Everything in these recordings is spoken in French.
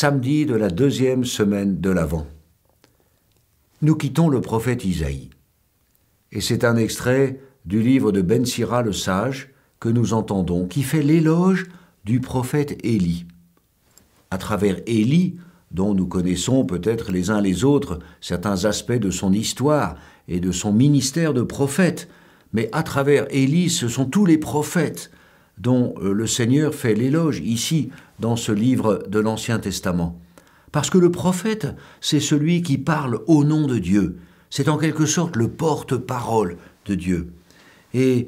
samedi de la 2e semaine de l'Avent. Nous quittons le prophète Isaïe. Et c'est un extrait du livre de Ben Sira le sage que nous entendons, qui fait l'éloge du prophète Élie. À travers Élie, dont nous connaissons peut-être les uns les autres certains aspects de son histoire et de son ministère de prophète, mais à travers Élie, ce sont tous les prophètes dont le Seigneur fait l'éloge ici dans ce livre de l'Ancien Testament. Parce que le prophète, c'est celui qui parle au nom de Dieu. C'est en quelque sorte le porte-parole de Dieu. Et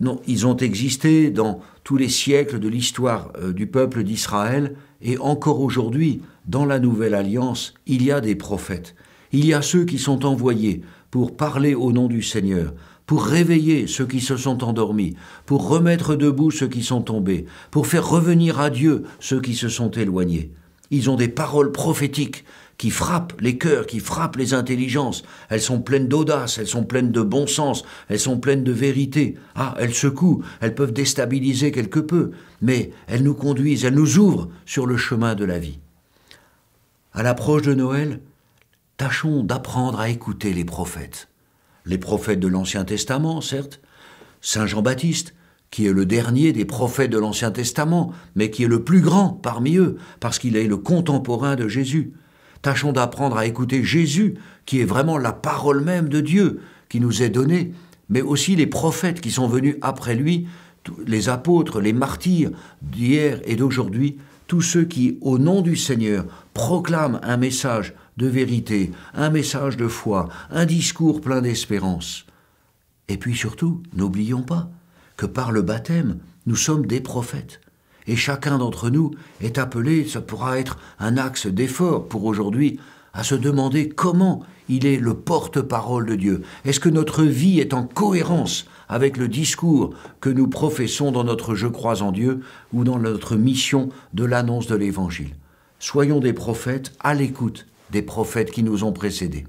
non, ils ont existé dans tous les siècles de l'histoire du peuple d'Israël, et encore aujourd'hui, dans la Nouvelle Alliance, il y a des prophètes. Il y a ceux qui sont envoyés pour parler au nom du Seigneur, pour réveiller ceux qui se sont endormis, pour remettre debout ceux qui sont tombés, pour faire revenir à Dieu ceux qui se sont éloignés. Ils ont des paroles prophétiques qui frappent les cœurs, qui frappent les intelligences. Elles sont pleines d'audace, elles sont pleines de bon sens, elles sont pleines de vérité. Ah, elles secouent, elles peuvent déstabiliser quelque peu, mais elles nous conduisent, elles nous ouvrent sur le chemin de la vie. À l'approche de Noël, tâchons d'apprendre à écouter les prophètes. Les prophètes de l'Ancien Testament, certes, Saint Jean-Baptiste, qui est le dernier des prophètes de l'Ancien Testament, mais qui est le plus grand parmi eux, parce qu'il est le contemporain de Jésus. Tâchons d'apprendre à écouter Jésus, qui est vraiment la parole même de Dieu, qui nous est donnée, mais aussi les prophètes qui sont venus après lui, les apôtres, les martyrs d'hier et d'aujourd'hui, tous ceux qui, au nom du Seigneur, proclament un message de vérité, un message de foi, un discours plein d'espérance. Et puis surtout, n'oublions pas que par le baptême, nous sommes des prophètes. Et chacun d'entre nous est appelé, ça pourra être un axe d'effort pour aujourd'hui, à se demander comment il est le porte-parole de Dieu. Est-ce que notre vie est en cohérence avec le discours que nous professons dans notre « Je crois en Dieu » ou dans notre mission de l'annonce de l'Évangile? Soyons des prophètes à l'écoute des prophètes qui nous ont précédés.